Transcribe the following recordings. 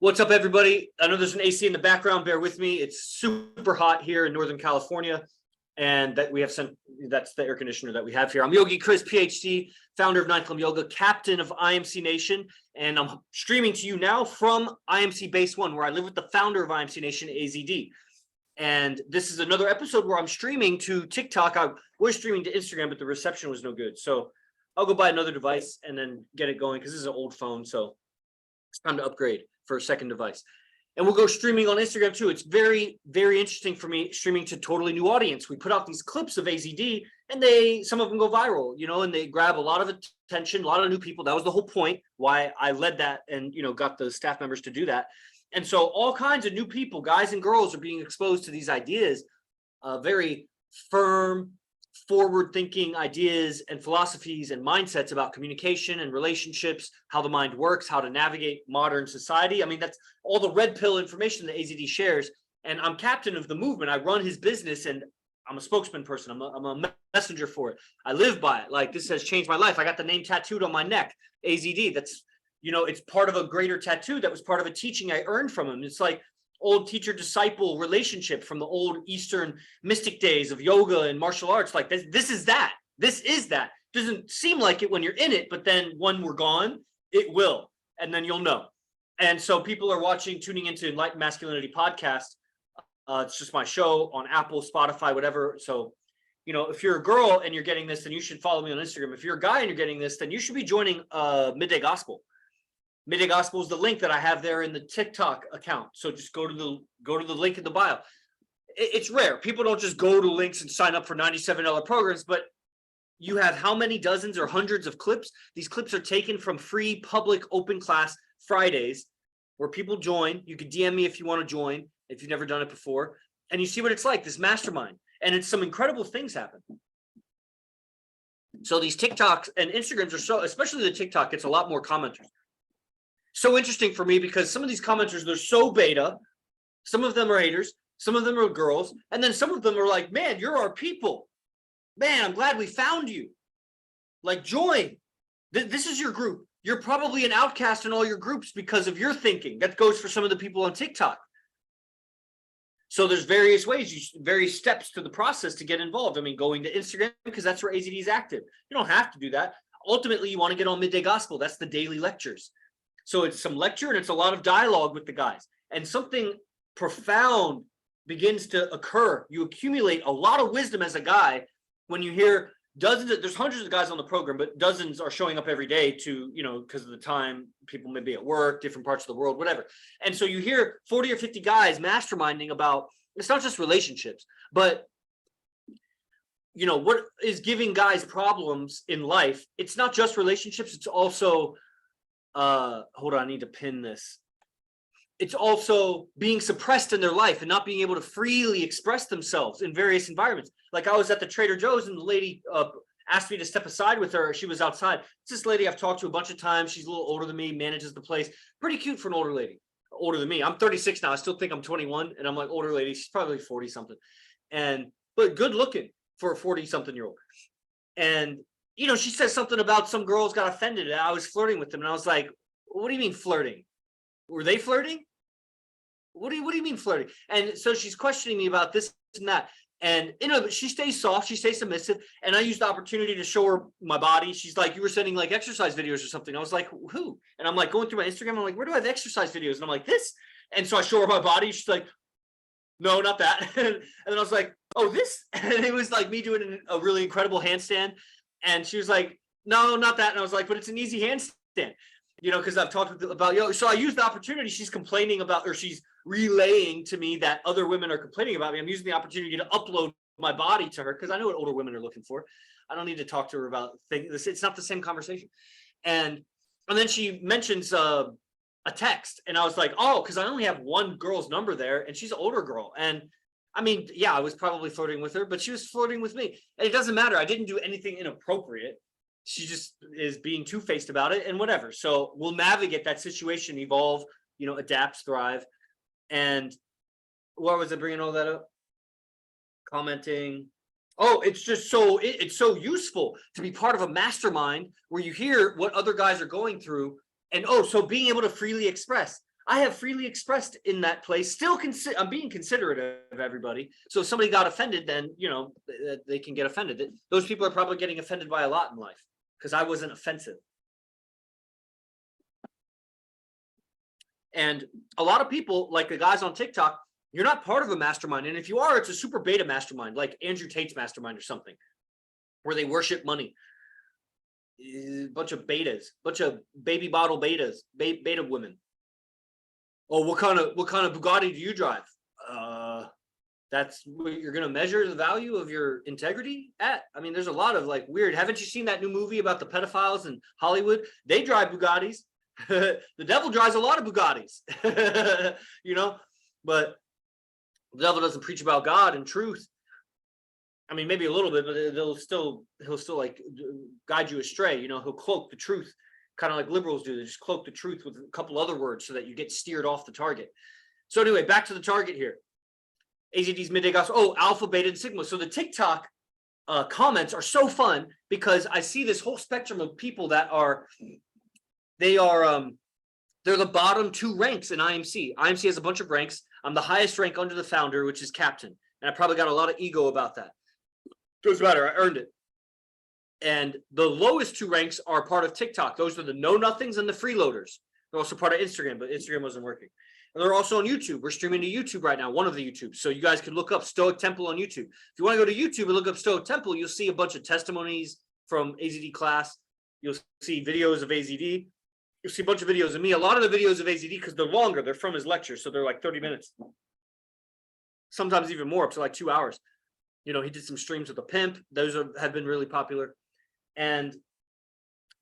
What's up, everybody? I know there's an AC in the background. Bear with me. It's super hot here in Northern California, and that we have that's the air conditioner that we have here. I'm Yogi Chris, PhD, founder of Ninth Club Yoga, captain of IMC Nation, and I'm streaming to you now from IMC Base 1, where I live with the founder of IMC Nation, AZD. And this is another episode where I'm streaming to TikTok. I was streaming to Instagram, but the reception was no good. So I'll go buy another device and then get it going, because this is an old phone, so it's time to upgrade for a second device. And we'll go streaming on Instagram too. It's very, very interesting for me, streaming to totally new audience. We put out these clips of AZD and some of them go viral, and they grab a lot of attention, a lot of new people. That was the whole point why I led that and, got the staff members to do that. And so all kinds of new people, guys and girls, are being exposed to these ideas, very firm, forward-thinking ideas and philosophies and mindsets about communication and relationships, how the mind works, how to navigate modern society. I mean, that's all the red pill information that AZD shares. And I'm captain of the movement. I run his business, and I'm a spokesman person. I'm a messenger for it. I live by it. Like, this has changed my life. I got the name tattooed on my neck, AZD. That's, it's part of a greater tattoo that was part of a teaching I earned from him. It's like old teacher-disciple relationship from the old Eastern mystic days of yoga and martial arts. Like this is that. This is that. Doesn't seem like it when you're in it, but then when we're gone, it will, and then you'll know. And so people are tuning into Enlightened Masculinity podcast. It's just my show on Apple, Spotify, whatever. So, if you're a girl and you're getting this, then you should follow me on Instagram. If you're a guy and you're getting this, then you should be joining Midday Gospel. Midday Gospel is the link that I have there in the TikTok account. So just go to the link in the bio. It's rare. People don't just go to links and sign up for $97 programs, but you have how many dozens or hundreds of clips? These clips are taken from free public open class Fridays where people join. You can DM me if you want to join, if you've never done it before, and you see what it's like, this mastermind. And it's some incredible things happen. So these TikToks and Instagrams are especially the TikTok gets a lot more commenters. So interesting for me, because some of these commenters, they're so beta. Some of them are haters, some of them are girls, and then some of them are like, man, you're our people. Man, I'm glad we found you. Like, join. This is your group. You're probably an outcast in all your groups because of your thinking. That goes for some of the people on TikTok. So there's various ways, various steps to the process to get involved. I mean, going to Instagram, because that's where AZD is active. You don't have to do that. Ultimately, you want to get on Midday Gospel. That's the daily lectures. So it's some lecture and it's a lot of dialogue with the guys, and something profound begins to occur. You accumulate a lot of wisdom as a guy when you hear there's hundreds of guys on the program, but dozens are showing up every day to, because of the time, people may be at work, different parts of the world, whatever. And so you hear 40 or 50 guys masterminding about, it's not just relationships, but what is giving guys problems in life. It's not just relationships. It's also, hold on, I need to pin this. It's also being suppressed in their life and not being able to freely express themselves in various environments. Like, I was at the Trader Joe's and the lady asked me to step aside with her. She was outside. It's this lady I've talked to a bunch of times. She's a little older than me, manages the place. Pretty cute for an older lady, older than me. I'm 36 now. I still think I'm 21, and I'm like, older lady. She's probably 40 something, but good looking for a 40 something year old. And she said something about some girls got offended and I was flirting with them, and I was like, what do you mean flirting? Were they flirting? What do you mean flirting? And so she's questioning me about this and that. And, but she stays soft, she stays submissive. And I used the opportunity to show her my body. She's like, you were sending like exercise videos or something. I was like, who? And I'm like going through my Instagram. I'm like, where do I have exercise videos? And I'm like, this. And so I show her my body. She's like, no, not that. And then I was like, oh, this. And it was like me doing a really incredible handstand. And she was like, no, not that. And I was like, but it's an easy handstand, because I've talked about yoga. So I used the opportunity. She's complaining about, or she's relaying to me that other women are complaining about me. I'm using the opportunity to upload my body to her, because I know what older women are looking for. I don't need to talk to her about things. It's not the same conversation. And then she mentions a text, and I was like, oh, because I only have one girl's number there, and she's an older girl. And I mean, yeah, I was probably flirting with her, but she was flirting with me. And it doesn't matter. I didn't do anything inappropriate. She just is being two-faced about it and whatever. So we'll navigate that situation, evolve, adapt, thrive. And why was I bringing all that up? Commenting. Oh, it's just it's so useful to be part of a mastermind where you hear what other guys are going through. And so being able to freely express. I have freely expressed in that place. Still, I'm being considerate of everybody. So if somebody got offended, then, you know, they can get offended. Those people are probably getting offended by a lot in life because I wasn't offensive. And a lot of people, like the guys on TikTok, you're not part of a mastermind. And if you are, it's a super beta mastermind, like Andrew Tate's mastermind or something, where they worship money. A bunch of betas, bunch of baby bottle betas, beta women. Oh, what kind of Bugatti do you drive? That's what you're gonna measure the value of your integrity at. I mean, there's a lot of like weird. Haven't you seen that new movie about the pedophiles in Hollywood? They drive Bugattis. The devil drives a lot of Bugattis. You know, but the devil doesn't preach about God and truth. I mean, maybe a little bit, but he'll still like guide you astray. You know, he'll cloak the truth, kind of like liberals do. They just cloak the truth with a couple other words so that you get steered off the target. So anyway, back to the target here. AZD's midday gospel. Oh, alpha, beta, and sigma. So the TikTok comments are so fun because I see this whole spectrum of people that are, they're the bottom two ranks in IMC. IMC has a bunch of ranks. I'm the highest rank under the founder, which is captain. And I probably got a lot of ego about that. Doesn't matter, I earned it. And the lowest two ranks are part of TikTok. Those are the know-nothings and the freeloaders. They're also part of Instagram, but Instagram wasn't working. And they're also on YouTube. We're streaming to YouTube right now, one of the YouTubes. So you guys can look up Stoic Temple on YouTube. If you want to go to YouTube and look up Stoic Temple, you'll see a bunch of testimonies from AZD class. You'll see videos of AZD. You'll see a bunch of videos of me. A lot of the videos of AZD, because they're longer, they're from his lectures, so they're like 30 minutes. Sometimes even more, up to like 2 hours. You know, he did some streams with a pimp. Those have been really popular. And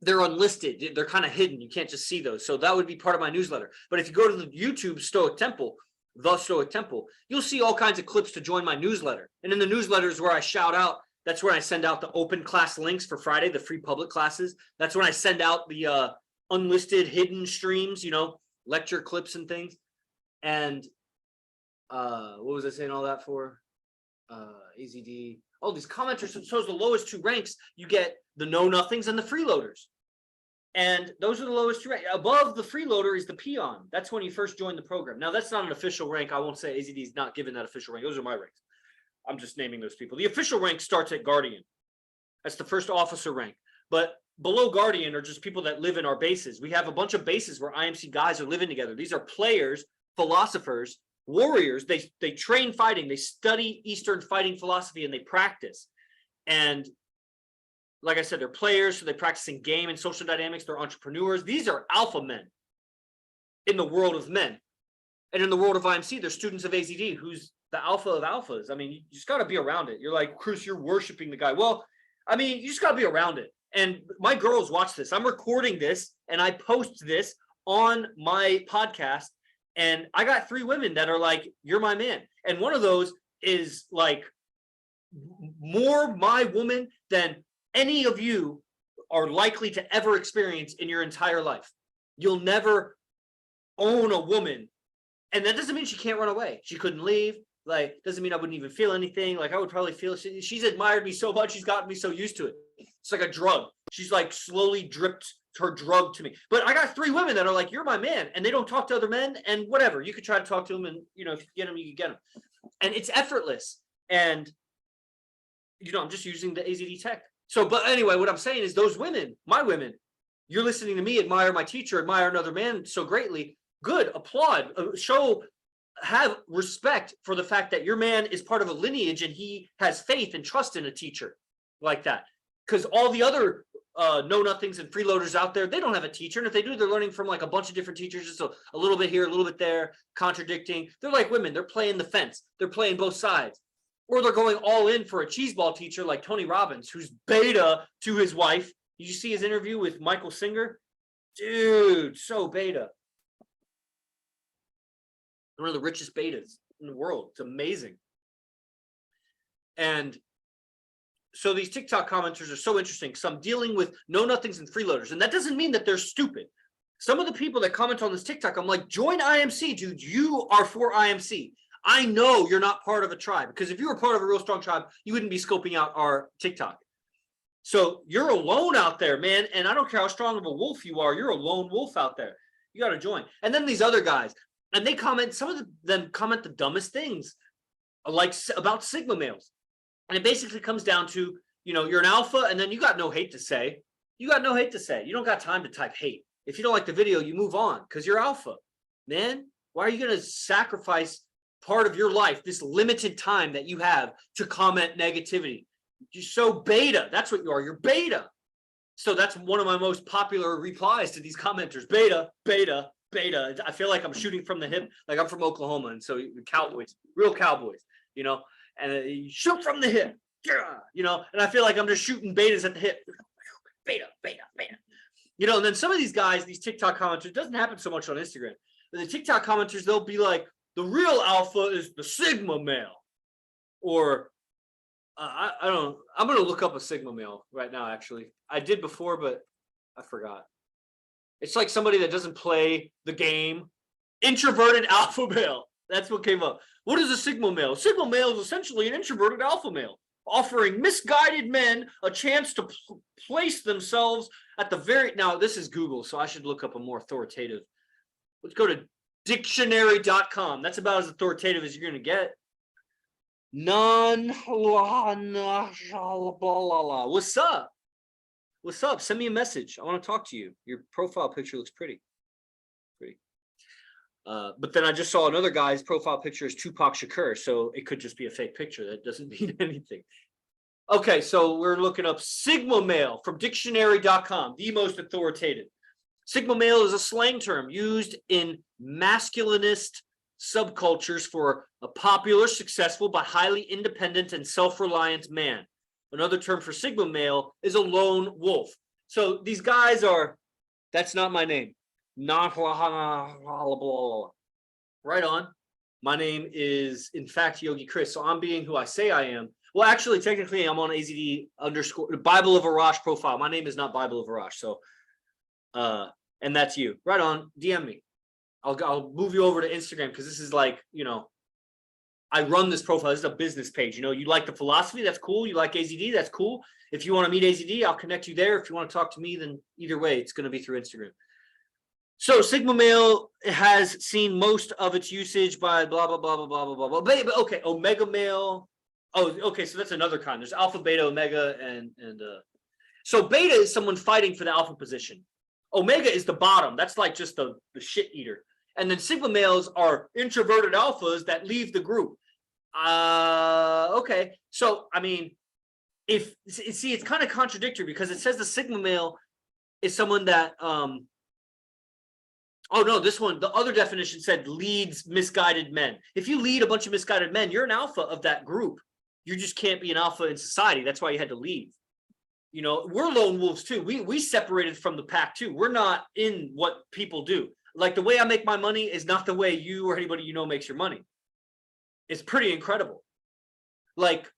they're unlisted. They're kind of hidden. You can't just see those. So that would be part of my newsletter. But if you go to the YouTube Stoic Temple, the Stoic Temple, you'll see all kinds of clips to join my newsletter. And in the newsletter is where I shout out. That's where I send out the open class links for Friday, the free public classes. That's when I send out the unlisted hidden streams, you know, lecture clips and things. And what was I saying all that for? AZD. Oh, these commenters. So the lowest two ranks, you get the know-nothings and the freeloaders. And those are the lowest two ranks. Above the freeloader is the peon. That's when you first join the program. Now, that's not an official rank. I won't say AZD is not given that official rank. Those are my ranks. I'm just naming those people. The official rank starts at Guardian. That's the first officer rank. But below Guardian are just people that live in our bases. We have a bunch of bases where IMC guys are living together. These are players, philosophers, warriors. They train fighting. They study Eastern fighting philosophy and they practice. And like I said, they're players, so they practice in game and social dynamics. They're entrepreneurs. These are alpha men in the world of men. And in the world of IMC, they're students of AZD, who's the alpha of alphas. I mean, you just got to be around it. You're like, Chris, you're worshiping the guy. Well, I mean, you just got to be around it. And my girls watch this. I'm recording this and I post this on my podcast. And I got 3 women that are like, you're my man. And one of those is like more my woman than any of you are likely to ever experience in your entire life. You'll never own a woman. And that doesn't mean she can't run away. She couldn't leave. Like, doesn't mean I wouldn't even feel anything. Like, I would probably feel, she's admired me so much. She's gotten me so used to it. It's like a drug. She's like slowly dripped her drug to me. But I got 3 women that are like, you're my man. And they don't talk to other men and whatever. You could try to talk to them and, you know, if you get them, you can get them. And it's effortless. And, you know, I'm just using the AZD tech. So, but anyway, what I'm saying is those women, my women, you're listening to me, admire my teacher, admire another man so greatly. Good, applaud, show, have respect for the fact that your man is part of a lineage and he has faith and trust in a teacher like that. Because all the other know-nothings and freeloaders out there, they don't have a teacher. And if they do, they're learning from like a bunch of different teachers, just a little bit here, a little bit there, contradicting. They're like women. They're playing the fence. They're playing both sides. Or they're going all in for a cheeseball teacher like Tony Robbins, who's beta to his wife. Did you see his interview with Michael Singer? Dude, so beta. One of the richest betas in the world. It's amazing. And so these TikTok commenters are so interesting because I'm dealing with know-nothings and freeloaders. And that doesn't mean that they're stupid. Some of the people that comment on this TikTok, I'm like, join IMC, dude. You are for IMC. I know you're not part of a tribe, because if you were part of a real strong tribe, you wouldn't be scoping out our TikTok. So you're alone out there, man. And I don't care how strong of a wolf you are. You're a lone wolf out there. You got to join. And then these other guys, and they comment, some of them comment the dumbest things, like about Sigma males. And it basically comes down to, you know, you're an alpha, and then you got no hate to say. You got no hate to say. You don't got time to type hate. If you don't like the video, you move on because you're alpha. Man, why are you going to sacrifice part of your life, this limited time that you have, to comment negativity? You're so beta. That's what you are. You're beta. So that's one of my most popular replies to these commenters. Beta, beta, beta. I feel like I'm shooting from the hip. Like I'm from Oklahoma, and so cowboys, real cowboys, you know, and you shoot from the hip, you know, and I feel like I'm just shooting betas at the hip. Beta, beta, beta. You know, and then some of these guys, these TikTok commenters, doesn't happen so much on Instagram. But the TikTok commenters, they'll be like, the real alpha is the Sigma male. Or, I don't, I'm going to look up a Sigma male right now, actually. I did before, but I forgot. It's like somebody that doesn't play the game. Introverted alpha male. That's what came up. What is a Sigma male? Sigma male is essentially an introverted alpha male, offering misguided men a chance to place themselves at the very, now this is Google, so I should look up a more authoritative. Let's go to dictionary.com. That's about as authoritative as you're going to get. What's up? What's up? Send me a message. I want to talk to you. Your profile picture looks pretty. But then I just saw another guy's profile picture is Tupac Shakur, so it could just be a fake picture. That doesn't mean anything. Okay, so we're looking up Sigma male from dictionary.com, the most authoritative. Sigma male is a slang term used in masculinist subcultures for a popular, successful, but highly independent and self-reliant man. Another term for Sigma male is a lone wolf. So these guys are, that's not my name. Not right on. My name is, in fact, Yogi Chris. So I'm being who I say I am. Well, actually, technically, I'm on AZD _ Bible of Arash profile. My name is not Bible of Arash. So, and that's you. Right on. DM me. I'll move you over to Instagram because this is like, you know, I run this profile. This is a business page. You know, you like the philosophy, that's cool. You like AZD, that's cool. If you want to meet AZD, I'll connect you there. If you want to talk to me, then either way, it's going to be through Instagram. So Sigma male has seen most of its usage by blah, blah, blah, blah, blah, blah, blah, blah. Okay, Omega male. Oh, okay, so that's another kind. There's alpha, beta, omega, and so beta is someone fighting for the alpha position. Omega is the bottom. That's like just the shit eater. And then Sigma males are introverted alphas that leave the group. Okay. So, I mean, see, it's kind of contradictory because it says the Sigma male is someone that, oh no, this one, the other definition said leads misguided men. If you lead a bunch of misguided men, you're an alpha of that group. You just can't be an alpha in society. That's why you had to leave. You know, we're lone wolves too. We separated from the pack too. We're not in what people do. Like the way I make my money is not the way you or anybody you know makes your money. It's pretty incredible. Like,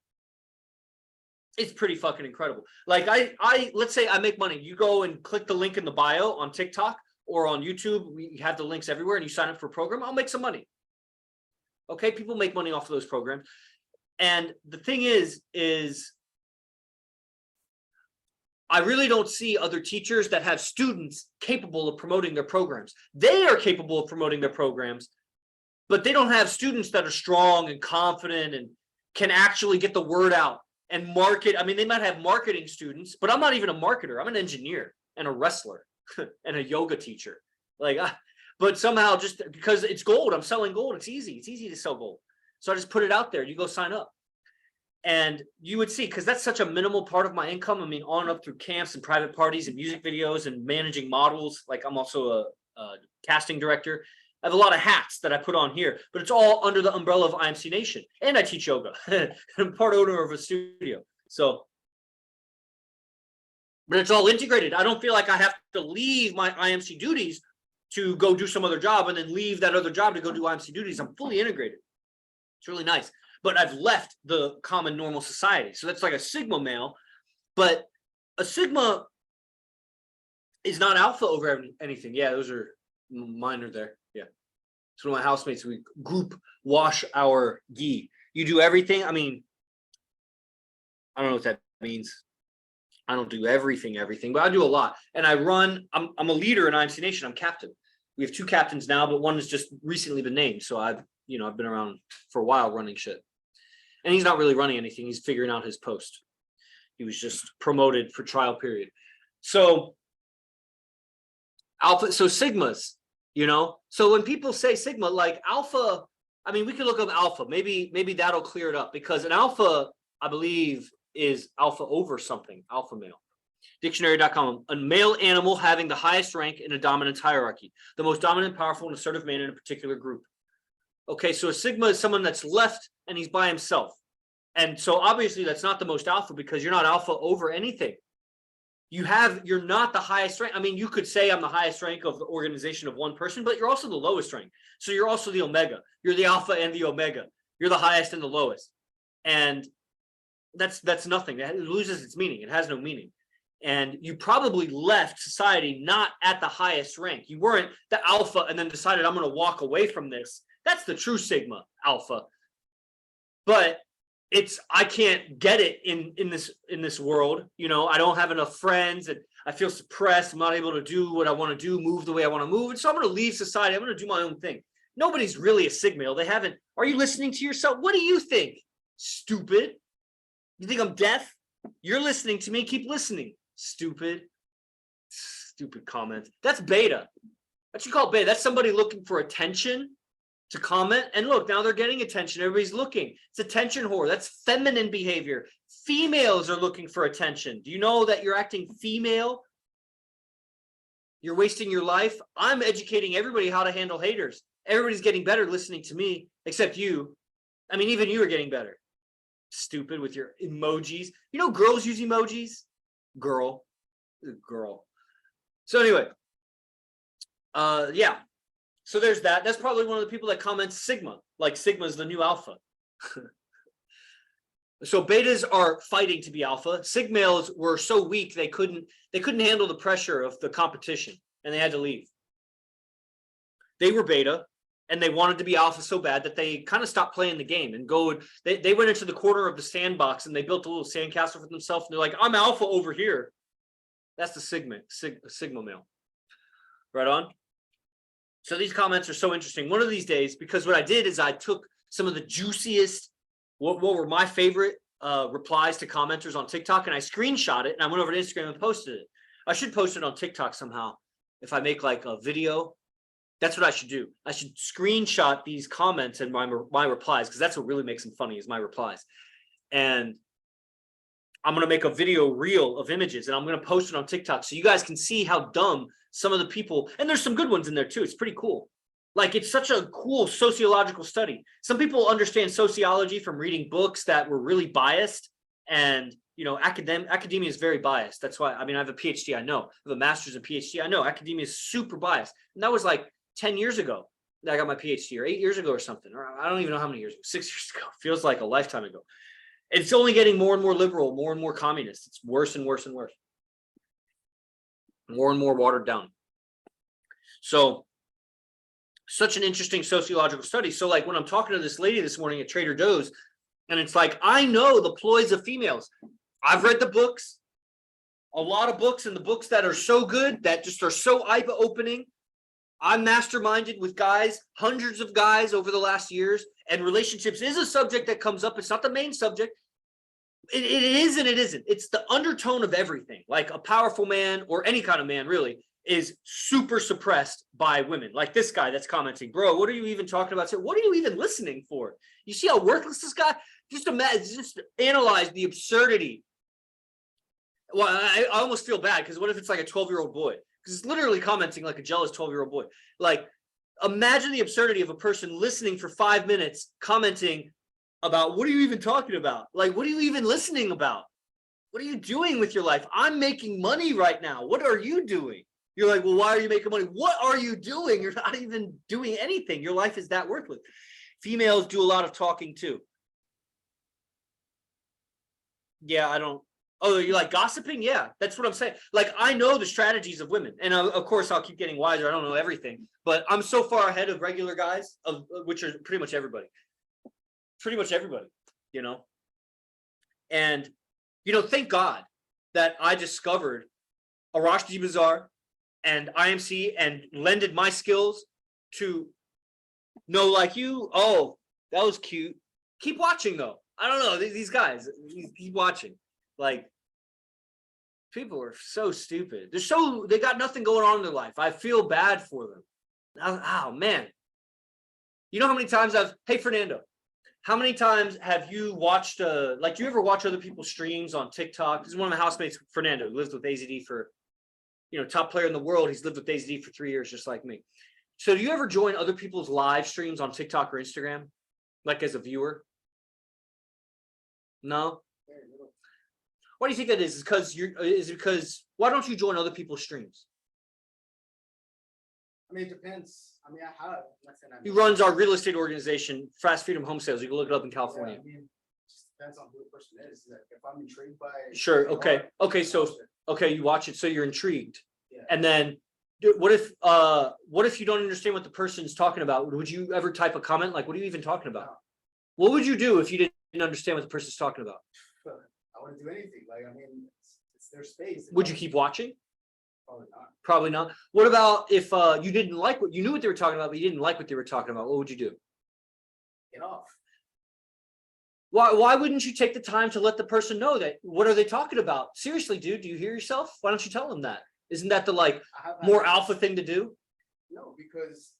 it's pretty fucking incredible. Like let's say I make money. You go and click the link in the bio on TikTok or on YouTube. We have the links everywhere and you sign up for a program. I'll make some money. Okay, people make money off of those programs. And the thing is I really don't see other teachers that have students capable of promoting their programs. They are capable of promoting their programs, but they don't have students that are strong and confident and can actually get the word out and market. I mean, they might have marketing students, but I'm not even a marketer. I'm an engineer and a wrestler and a yoga teacher. Like, but somehow just because it's gold, I'm selling gold. It's easy. It's easy to sell gold. So I just put it out there. You go sign up. And you would see, because that's such a minimal part of my income. I mean, on and up through camps and private parties and music videos and managing models. Like I'm also a casting director. I have a lot of hats that I put on here, but it's all under the umbrella of IMC Nation. And I teach yoga. I'm part owner of a studio. So, but it's all integrated. I don't feel like I have to leave my IMC duties to go do some other job and then leave that other job to go do IMC duties. I'm fully integrated. It's really nice. But I've left the common normal society. So that's like a Sigma male. But a Sigma is not alpha over anything. Yeah, those are minor there. Yeah. So my housemates, we group wash our gi. You do everything. I mean, I don't know what that means. I don't do everything, but I do a lot. And I run, I'm a leader in IMC Nation. I'm captain. We have 2 captains now, but one has just recently been named. So I've been around for a while running shit. And he's not really running anything. He's figuring out his post. He was just promoted for trial period. So alpha, so sigmas, so when people say sigma, like alpha, I mean, we could look up alpha. Maybe that'll clear it up, because an alpha, I believe, is alpha over something, alpha male. Dictionary.com, a male animal having the highest rank in a dominance hierarchy, the most dominant, powerful, and assertive man in a particular group. Okay, so a sigma is someone that's left and he's by himself. And so obviously that's not the most alpha, because you're not alpha over anything. You're not the highest rank. I mean, you could say I'm the highest rank of the organization of one person, but you're also the lowest rank. So you're also the omega. You're the alpha and the omega. You're the highest and the lowest. And that's nothing. It loses its meaning. It has no meaning. And you probably left society not at the highest rank. You weren't the alpha and then decided, I'm going to walk away from this. That's the true sigma alpha. But I can't get it in this world. I don't have enough friends and I feel suppressed. I'm not able to do what I want to do, move the way I want to move. And so I'm going to leave society. I'm going to do my own thing. Nobody's really a sigma. They haven't. Are you listening to yourself? What do you think? Stupid. You think I'm deaf? You're listening to me. Keep listening. Stupid comment. That's beta. That's what you call beta. That's somebody looking for attention to comment. And look, now they're getting attention. Everybody's looking. It's attention whore. That's feminine behavior. Females are looking for attention. Do you know that you're acting female? You're wasting your life. I'm educating everybody how to handle haters. Everybody's getting better listening to me, except you. I mean, even you are getting better. Stupid with your emojis. Girls use emojis. Girl. So anyway, yeah. So there's that. That's probably one of the people that comments sigma, like sigma is the new alpha. So betas are fighting to be alpha. Sigmales were so weak they couldn't handle the pressure of the competition, and they had to leave. They were beta, and they wanted to be alpha so bad that they kind of stopped playing the game and they went into the corner of the sandbox and they built a little sandcastle for themselves. And they're like, I'm alpha over here. That's the sigma male. Right on. So these comments are so interesting. One of these days, because what I did is I took some of the juiciest, what were my favorite replies to commenters on TikTok, and I screenshot it and I went over to Instagram and posted it. I should post it on TikTok somehow. If I make like a video, that's what I should do. I should screenshot these comments and my replies, because that's what really makes them funny is my replies. And I'm going to make a video reel of images and I'm going to post it on TikTok so you guys can see how dumb some of the people, and there's some good ones in there too. It's pretty cool. Like, it's such a cool sociological study. Some people understand sociology from reading books that were really biased, and academia is very biased. That's why, I mean, I have a PhD, I know. I have a master's and PhD, I know. Academia is super biased. And that was like 10 years ago that I got my PhD, or 8 years ago or something, or I don't even know how many years ago, 6 years ago. Feels like a lifetime ago. It's only getting more and more liberal, more and more communist. It's worse and worse and worse. More and more watered down. So, such an interesting sociological study. So like when I'm talking to this lady this morning at Trader Joe's, and it's like, I know the ploys of females. I've read the books, a lot of books, and the books that are so good, that just are so eye-opening. I'm masterminded with guys, hundreds of guys over the last years, and relationships is a subject that comes up. It's not the main subject. It is and it isn't. It's the undertone of everything. Like a powerful man, or any kind of man really, is super suppressed by women. Like this guy that's commenting, bro, what are you even talking about? What are you even listening for? You see how worthless this guy? Just imagine, just analyze the absurdity. Well, I almost feel bad, because what if it's like a 12-year-old boy? Because it's literally commenting like a jealous 12-year-old boy. Like, imagine the absurdity of a person listening for 5 minutes, commenting about, what are you even talking about? Like, what are you even listening about? What are you doing with your life? I'm making money right now. What are you doing? You're like, well, why are you making money? What are you doing? You're not even doing anything. Your life is that worthless. Females do a lot of talking too. Yeah, I don't. Oh, you like gossiping? Yeah, that's what I'm saying. Like, I know the strategies of women, and of course I'll keep getting wiser. I don't know everything, but I'm so far ahead of regular guys, of which are pretty much everybody. And thank God that I discovered Arash Bazaar and IMC and lended my skills to know like you. Oh, that was cute. Keep watching though. I don't know, these guys, keep watching. Like, people are so stupid. They got nothing going on in their life. I feel bad for them. Oh man. You know how many times hey Fernando, how many times have you watched do you ever watch other people's streams on TikTok? This is one of my housemates, Fernando, who lives with AZD for, top player in the world. He's lived with AZD for 3 years, just like me. So do you ever join other people's live streams on TikTok or Instagram? Like as a viewer? No? Why do you think that is? Is it because why don't you join other people's streams? I mean, it depends. I mean, I have. He runs our real estate organization, Fast Freedom Home Sales. You can look it up in California. Yeah, I mean, it just depends on who the person is. If I'm intrigued by sure, okay. Okay, so you watch it, so you're intrigued. Yeah. And then what if you don't understand what the person's talking about? Would you ever type a comment like, what are you even talking about? What would you do if you didn't understand what the person's talking about? I wouldn't do anything. Like, I mean, it's their space. Would you keep watching? Probably not. Probably not. What about if you didn't like you knew what they were talking about, but you didn't like what they were talking about? What would you do? Get off. Why wouldn't you take the time to let the person know that what are they talking about? Seriously, dude, do you hear yourself? Why don't you tell them that? Isn't that the more alpha thing to do? No, because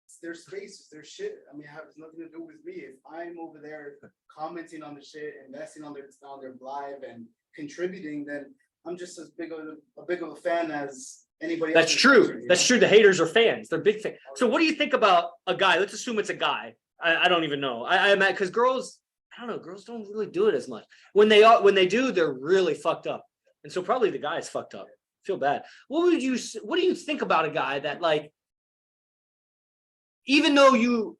it's their space, it's their shit. I mean, it has nothing to do with me. If I'm over there commenting on the shit, investing on their live and contributing, then I'm just as big of a fan as anybody else. That's true. That's true. The haters are fans. They're big fans. So what do you think about a guy? Let's assume it's a guy. I don't even know. I'm at because girls, I don't know, girls don't really do it as much. When they do, they're really fucked up. And so probably the guy is fucked up. I feel bad. What do you think about a guy that even though you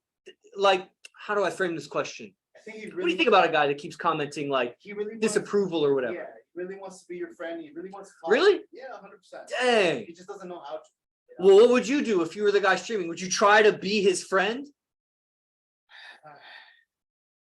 how do I frame this question? I think what do you think about a guy that keeps commenting he really disapproval or whatever? Yeah, he really wants to be your friend. He really wants to talk. Really? Yeah, 100%. Dang. He just doesn't know how to. Well, what would you do if you were the guy streaming? Would you try to be his friend?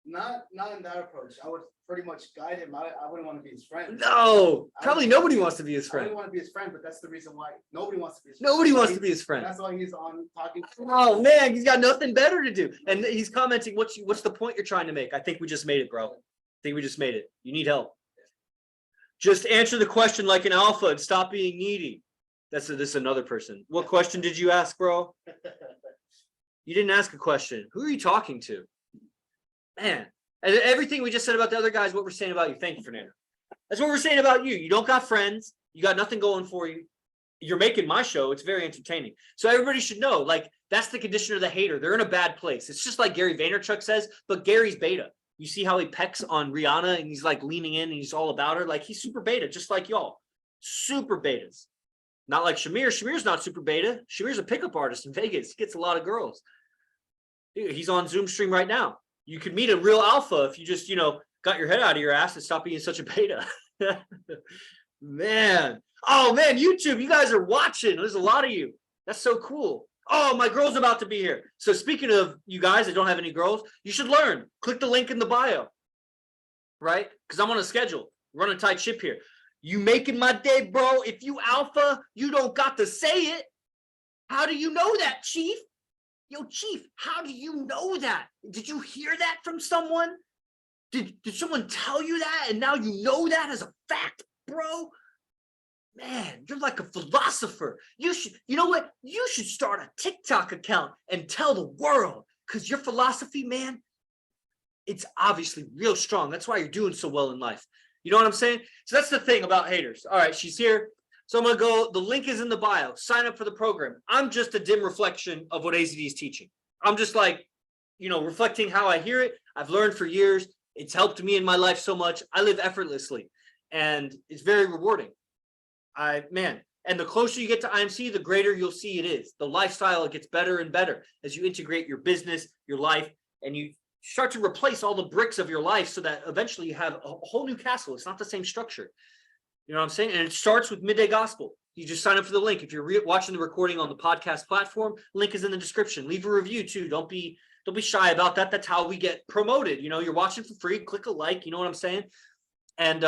Not in that approach. I would pretty much guide him. I wouldn't want to be his friend. No, probably nobody wants to be his friend. I wouldn't want to be his friend, but that's the reason why nobody wants to be his friend. Nobody wants to be his friend. That's why he's on talking. Oh man, he's got nothing better to do. And he's commenting, what's the point you're trying to make? I think we just made it, bro. I think we just made it. You need help. Just answer the question like an alpha and stop being needy. This is another person. What question did you ask, bro? You didn't ask a question. Who are you talking to? Man. And everything we just said about the other guys, what we're saying about you. Thank you, Fernando. That's what we're saying about you. You don't got friends. You got nothing going for you. You're making my show. It's very entertaining. So everybody should know, that's the condition of the hater. They're in a bad place. It's just like Gary Vaynerchuk says, but Gary's beta. You see how he pecks on Rihanna and he's leaning in and he's all about her. He's super beta, just like y'all. Super betas. Not like Shamir. Shamir's not super beta. Shamir's a pickup artist in Vegas. He gets a lot of girls. Dude, he's on Zoom stream right now. You could meet a real alpha if you just, got your head out of your ass and stop being such a beta. Man. Oh, man, YouTube, you guys are watching. There's a lot of you. That's so cool. Oh, my girl's about to be here. So speaking of you guys that don't have any girls, you should learn. Click the link in the bio, right? Because I'm on a schedule. Run a tight ship here. You making my day, bro. If you alpha, you don't got to say it. How do you know that, Chief? Yo, Chief, how do you know that? Did you hear that from someone? Did someone tell you that? And now you know that as a fact, bro? Man, you're like a philosopher. You know what? You should start a TikTok account and tell the world, because your philosophy, man, it's obviously real strong. That's why you're doing so well in life. You know what I'm saying? So that's the thing about haters. All right, she's here. So I'm going to go, the link is in the bio. Sign up for the program. I'm just a dim reflection of what AZD is teaching. I'm just reflecting how I hear it. I've learned for years. It's helped me in my life so much. I live effortlessly and it's very rewarding. And the closer you get to IMC, the greater you'll see it is. The lifestyle, it gets better and better as you integrate your business, your life, and you start to replace all the bricks of your life so that eventually you have a whole new castle. It's not the same structure. You know what I'm saying? And it starts with Midday Gospel. You just sign up for the link. If you're watching the recording on the podcast platform, link is in the description. Leave a review too. Don't be shy about that. That's how we get promoted. You're watching for free. Click a like. You know what I'm saying? And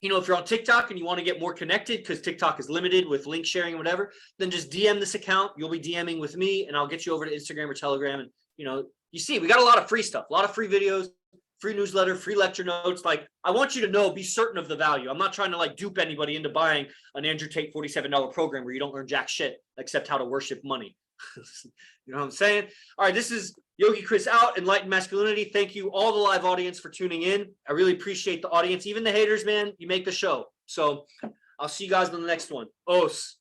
You know, if you're on TikTok and you want to get more connected, because TikTok is limited with link sharing and whatever, then just DM this account. You'll be DMing with me, and I'll get you over to Instagram or Telegram. And, you know, you see, we got a lot of free stuff, a lot of free videos, free newsletter, free lecture notes. Like, I want you to know, be certain of the value. I'm not trying to like dupe anybody into buying an Andrew Tate $47 program where you don't learn jack shit except how to worship money. You know what I'm saying? All right, this is Yogi Chris out, Enlightened Masculinity. Thank you, all the live audience, for tuning in. I really appreciate the audience, even the haters, man. You make the show. So I'll see you guys on the next one. Os.